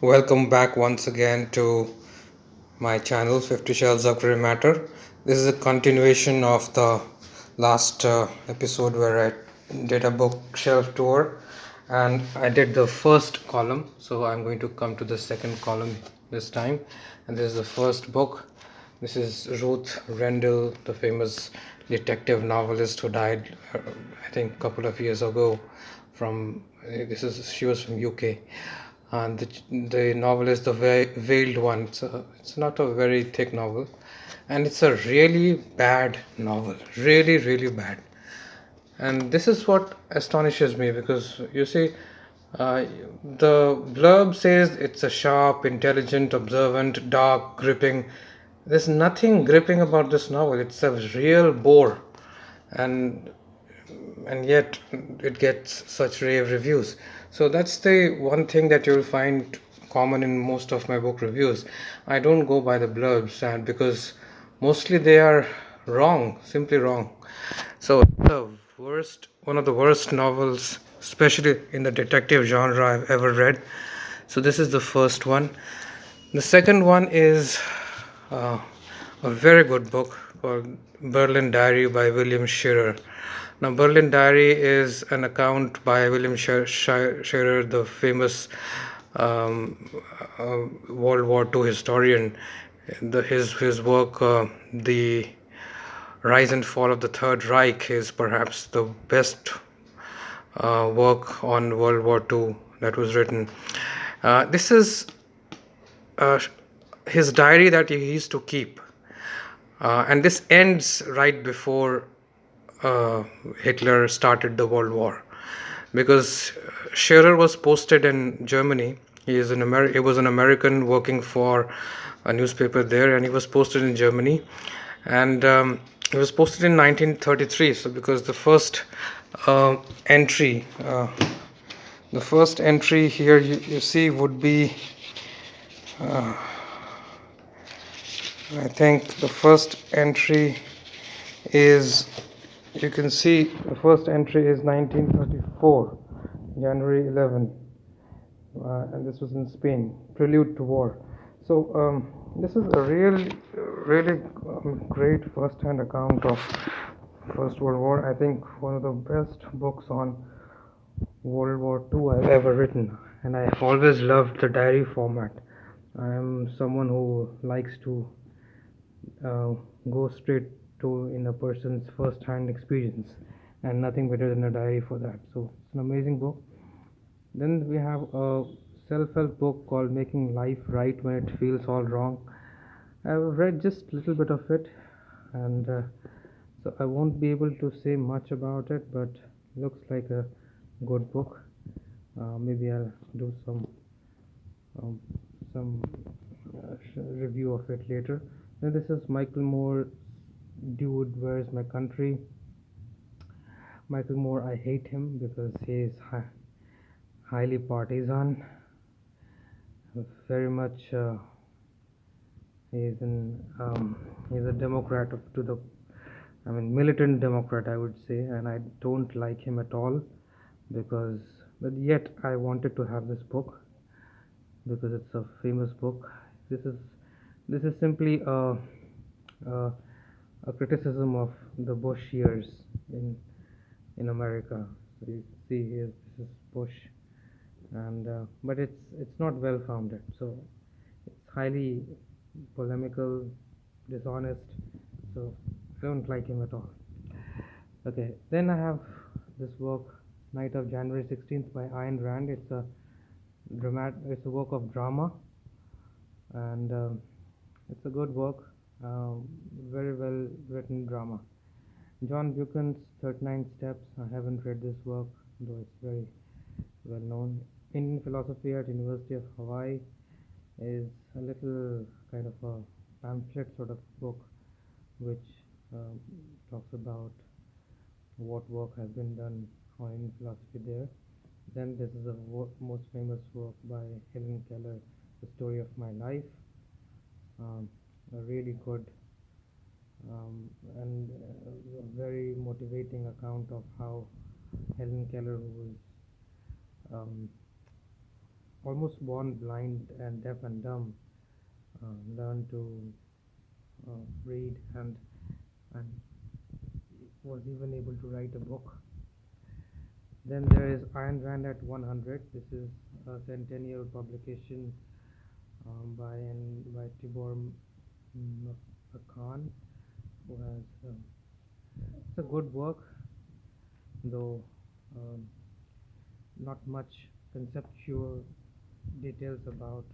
Welcome back once again to my channel 50 Shelves of Grey Matter. This is a continuation of the last episode where I did a bookshelf tour and I did the first column. So I'm going to come to the second column this time. And this is the first book. This is Ruth Rendell, the famous detective novelist who died, I think, a couple of years ago. She was from UK, and the novel is the Veiled One. It's not a very thick novel, and it's a really bad novel, really bad. And this is what astonishes me because you see, the blurb says it's a sharp, intelligent, observant, dark, gripping. There's nothing gripping about this novel. It's a real bore, and yet it gets such rave reviews. So that's the one thing that you'll find common in most of my book reviews. I don't go by the blurbs, and because mostly they are wrong, simply wrong. So the one of the worst novels, especially in the detective genre, I've ever read. So this is the first one. The second one is uh, a very good book called Berlin Diary by William Shirer. Now, Berlin Diary is an account by William Shirer, the famous World War II historian. His work, The Rise and Fall of the Third Reich, is perhaps the best work on World War II that was written. This is uh, his diary that he used to keep. And this ends right before Hitler started the World War, because Scherer was posted in Germany. He was an American working for a newspaper there, and he was posted in Germany, and he was posted in 1933. So, because uh, entry, uh, the first entry here you see would be, I think the first entry is, you can see the first entry is 1934, January 11, and this was in Spain, prelude to war. So this is a really great first-hand account of First World War. I think one of the best books on World War II I've ever written, and I've always loved the diary format. I am someone who likes to uh, go straight to in a person's first-hand experience, and nothing better than a diary for that. So it's an amazing book. Then we have a self-help book called Making Life Right When It Feels All Wrong. I've read just a little bit of it, and so I won't be able to say much about it, but looks like a good book. Maybe I'll do um, some review of it later. Then this is Michael Moore, Dude, Where's My Country? Michael Moore, I hate him because he is highly partisan, very much. He's an he's a Democrat to the, I mean, militant Democrat, I would say, and I don't like him at all because, but yet I wanted to have this book because it's a famous book. This is this is simply a, a criticism of the Bush years in America. So you see here, this is Bush, and but it's not well founded. So it's highly polemical, dishonest. So I don't like him at all. Okay, then I have this work, Night of January 16th by Ayn Rand. It's a work of drama, and it's a good work, very well written drama. John Buchan's 39 Steps. I haven't read this work, though it's very well known. Indian Philosophy at University of Hawaii is a little kind of a pamphlet sort of book, which um, talks about what work has been done on Indian philosophy there. Then this is the most famous work by Helen Keller, The Story of My Life. A really good and a very motivating account of how Helen Keller, who was um, almost born blind and deaf and dumb, learned to read and was even able to write a book. Then there is Ayn Rand at 100. This is a centennial publication by Tibor Khan, who has it's a good work, though not much conceptual details about